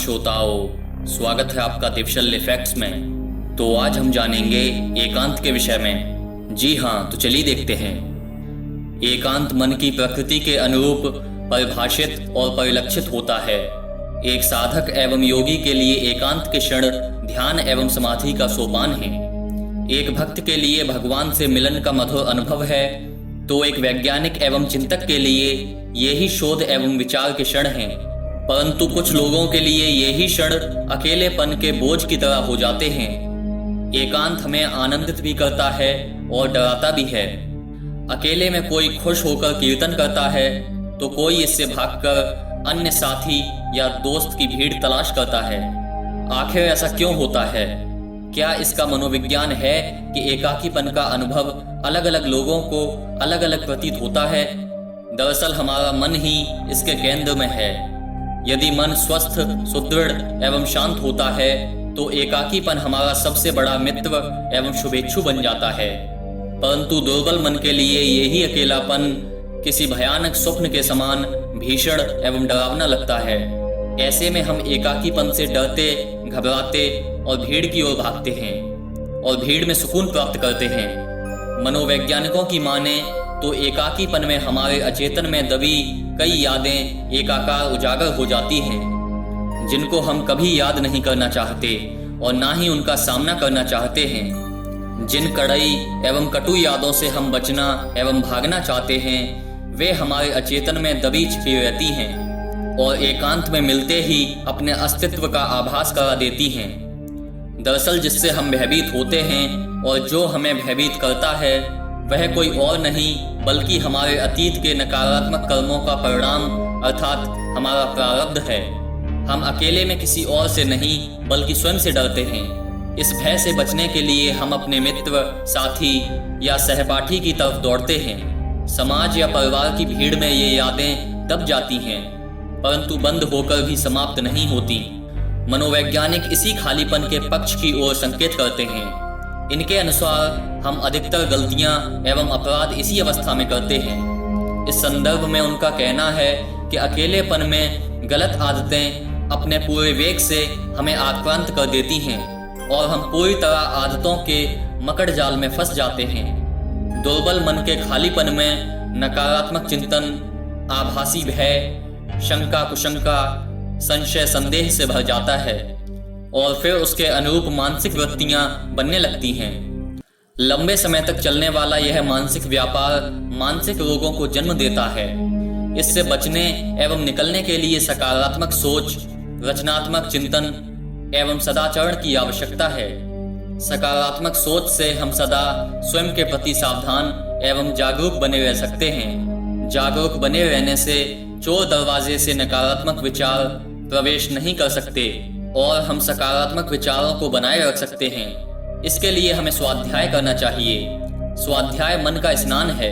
श्रोताओं, स्वागत है आपका दिवशल इफेक्ट्स में। तो आज हम जानेंगे एकांत के विषय में। जी हाँ, तो चलिए देखते हैं। एकांत मन की प्रकृति के अनुरूप परिभाषित और परिलक्षित होता है। एक साधक एवं योगी के लिए एकांत के क्षण ध्यान एवं समाधि का सोपान है। एक भक्त के लिए भगवान से मिलन का मधुर अनुभव है, तो एक वैज्ञानिक एवं चिंतक के लिए यही शोध एवं विचार के क्षण हैं। परंतु कुछ लोगों के लिए यही क्षण अकेलेपन के बोझ की तरह हो जाते हैं। एकांत हमें आनंदित भी करता है और डराता भी है। अकेले में कोई खुश होकर कीर्तन करता है, तो कोई इससे भागकर अन्य साथी या दोस्त की भीड़ तलाश करता है। आखिर ऐसा क्यों होता है? क्या इसका मनोविज्ञान है कि एकाकीपन का अनुभव अलग अलग लोगों को अलग अलग प्रतीत होता है? दरअसल हमारा मन ही इसके केंद्र में है। यदि मन स्वस्थ, सुदृढ़ एवं शांत होता है, तो एकाकीपन हमारा सबसे बड़ा मित्र एवं शुभेच्छु बन जाता है। परंतु दुर्बल मन के लिए यही अकेलापन किसी भयानक स्वप्न के समान भीषण एवं डरावना लगता है। ऐसे में हम एकाकीपन से डरते, घबराते और भीड़ की ओर भागते हैं और भीड़ में सुकून प्राप्त करते हैं। मनोवैज्ञानिकों की माने तो एकाकीपन में हमारे अचेतन में दबी कई यादें एकाकार उजागर हो जाती हैं, जिनको हम कभी याद नहीं करना चाहते और ना ही उनका सामना करना चाहते हैं। जिन कड़ई एवं कटु यादों से हम बचना एवं भागना चाहते हैं, वे हमारे अचेतन में दबी छिपी रहती हैं और एकांत में मिलते ही अपने अस्तित्व का आभास करा देती हैं। दरअसल जिससे हम भयभीत होते हैं और जो हमें भयभीत करता है, वह कोई और नहीं बल्कि हमारे अतीत के नकारात्मक कर्मों का परिणाम अर्थात हमारा प्रारब्ध है। हम अकेले में किसी और से नहीं बल्कि स्वयं से डरते हैं। इस भय से बचने के लिए हम अपने मित्र, साथी या सहपाठी की तरफ दौड़ते हैं। समाज या परिवार की भीड़ में ये यादें दब जाती हैं, परंतु बंद होकर भी समाप्त नहीं होती। मनोवैज्ञानिक इसी खालीपन के पक्ष की ओर संकेत करते हैं। इनके अनुसार हम अधिकतर गलतियां एवं अपराध इसी अवस्था में करते हैं। इस संदर्भ में उनका कहना है कि अकेलेपन में गलत आदतें अपने पूरे वेग से हमें आक्रांत कर देती हैं और हम पूरी तरह आदतों के मकड़ जाल में फंस जाते हैं। दुर्बल मन के खालीपन में नकारात्मक चिंतन, आभासी भय, शंका कुशंका, संशय संदेह से भर जाता है और फिर उसके अनुरूप मानसिक वृत्तियां बनने लगती हैं। लंबे समय तक चलने वाला यह मानसिक व्यापार मानसिक रोगों को जन्म देता है। इससे बचने एवं निकलने के लिए सकारात्मक सोच, रचनात्मक चिंतन एवं सदाचरण की आवश्यकता है। सकारात्मक सोच से हम सदा स्वयं के प्रति सावधान एवं जागरूक बने रह सकते हैं। जागरूक बने रहने से चोर दरवाजे से नकारात्मक विचार प्रवेश नहीं कर सकते और हम सकारात्मक विचारों को बनाए रख सकते हैं। इसके लिए हमें स्वाध्याय करना चाहिए। स्वाध्याय मन का स्नान है,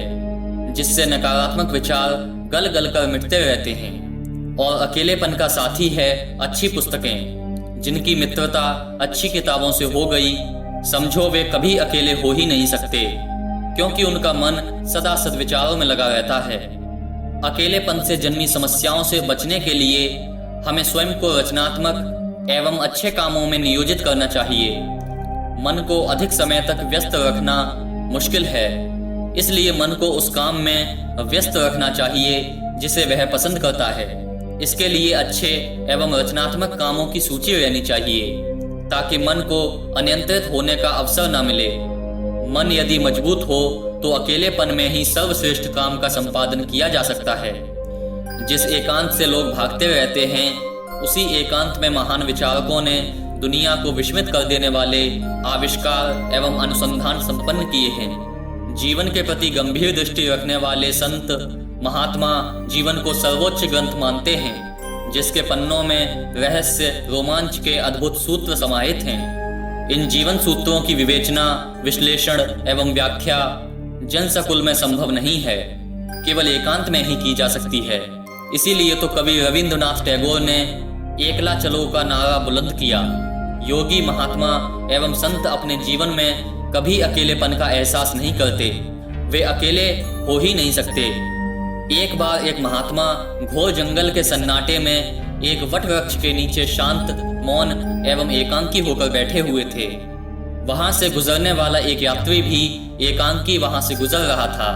जिससे नकारात्मक विचार गल गल कर मिटते रहते हैं। और अकेलेपन का साथी है अच्छी पुस्तकें। जिनकी मित्रता अच्छी किताबों से हो गई, समझो वे कभी अकेले हो ही नहीं सकते, क्योंकि उनका मन सदा सद्विचारों में लगा रहता है। अकेलेपन से जन्मी समस्याओं से बचने के लिए हमें स्वयं को रचनात्मक एवं अच्छे कामों में नियोजित करना चाहिए। मन को अधिक समय तक व्यस्त रखना मुश्किल है, इसलिए मन को उस काम में व्यस्त रखना चाहिए जिसे वह पसंद करता है। इसके लिए अच्छे एवं रचनात्मक कामों की सूची रहनी चाहिए, ताकि मन को अनियंत्रित होने का अवसर न मिले। मन यदि मजबूत हो तो अकेलेपन में ही सर्वश्रेष्ठ काम का संपादन किया जा सकता है। जिस एकांत से लोग भागते रहते हैं, उसी एकांत में महान विचारकों ने दुनिया को विस्मित कर देने वाले आविष्कार एवं अनुसंधान संपन्न किए हैं। जीवन के प्रति गंभीर दृष्टि रखने वाले संत महात्मा जीवन को सर्वोच्च ग्रंथ मानते हैं, जिसके पन्नों में रहस्य, रोमांच के अद्भुत सूत्र समाहित हैं। इन जीवन सूत्रों की विवेचना, विश्लेषण एवं व्याख्या जनसकुल में संभव नहीं है, केवल एकांत में ही की जा सकती है। इसीलिए तो कवि रविंद्रनाथ टैगोर ने एकला चलो का नारा बुलंद किया। योगी, महात्मा एवं संत अपने जीवन में कभी अकेलेपन का एहसास नहीं करते। वे अकेले हो ही नहीं सकते। एक बार एक महात्मा घोर जंगल के सन्नाटे में एक वट वृक्ष के नीचे शांत, मौन एवं एकांकी होकर बैठे हुए थे। वहां से गुजरने वाला एक यात्री भी एकांकी वहां से गुजर रहा था।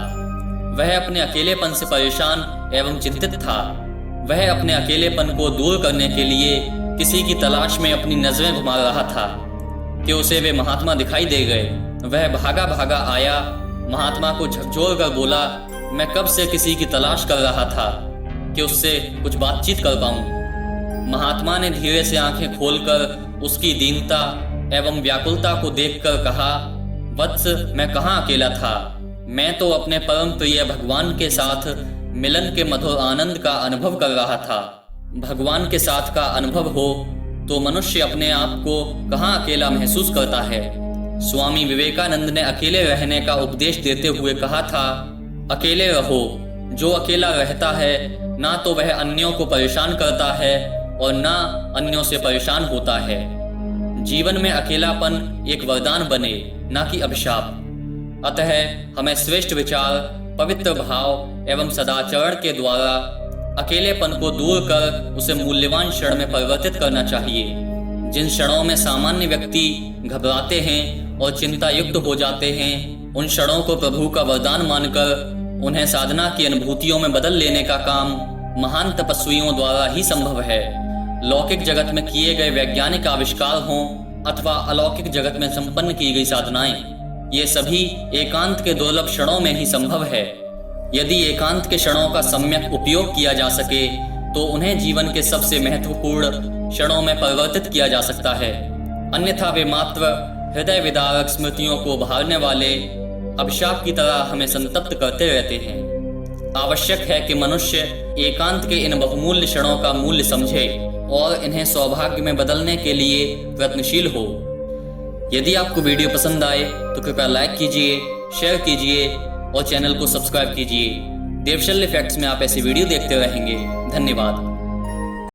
वह अपने अकेलेपन से परेशान एवं चिंतित था। वह अपने अकेलेपन को दूर करने के लिए किसी की तलाश में अपनी नजरें घुमा रहा था कि उसे वे महात्मा दिखाई दे गए। वह भागा भागा आया, महात्मा को झकझोर कर बोला, मैं कब से किसी की तलाश कर रहा था कि उससे कुछ बातचीत कर पाऊं। महात्मा ने धीरे से आंखें खोलकर उसकी दीनता एवं व्याकुलता को देखकर कहा, वत्स, मैं कहाँ अकेला था। मैं तो अपने परम प्रिय भगवान के साथ मिलन के मधुर आनंद का अनुभव कर रहा था। भगवान के साथ का अनुभव हो तो मनुष्य अपने आप को कहाँ अकेला महसूस करता है। स्वामी विवेकानंद ने अकेले रहने का उपदेश देते हुए कहा था, अकेले रहो। जो अकेला रहता है ना तो वह अन्यों को परेशान करता है और ना अन्यों से परेशान होता है। जीवन में अकेलापन एक वरदान बने, ना कि अभिशाप। अतः हमें श्रेष्ठ विचार, पवित्र भाव एवं सदाचरण के द्वारा अकेलेपन को दूर कर उसे मूल्यवान क्षण में परिवर्तित करना चाहिए। जिन क्षणों में सामान्य व्यक्ति घबराते हैं और चिंता युक्त हो जाते हैं, उन क्षणों को प्रभु का वरदान मानकर उन्हें साधना की अनुभूतियों में बदल लेने का काम महान तपस्वियों द्वारा ही संभव है। लौकिक जगत में किए गए वैज्ञानिक आविष्कार हों अथवा अलौकिक जगत में संपन्न की गई साधनाएं, ये सभी एकांत के दुर्लभ क्षणों में ही संभव है। यदि एकांत के क्षणों का सम्यक उपयोग किया जा सके तो उन्हें जीवन के सबसे महत्वपूर्ण क्षणों में परिवर्तित किया जा सकता है। अन्यथा वे मात्र हृदय विदारक स्मृतियों को उभारने वाले अभिशाप की तरह हमें संतप्त करते रहते हैं। आवश्यक है कि मनुष्य एकांत के इन बहुमूल्य क्षणों का मूल्य समझे और इन्हें सौभाग्य में बदलने के लिए प्रयत्नशील हो। यदि आपको वीडियो पसंद आए तो कृपया लाइक कीजिए, शेयर कीजिए और चैनल को सब्सक्राइब कीजिए। देवशल्य फैक्ट्स में आप ऐसी वीडियो देखते रहेंगे। धन्यवाद।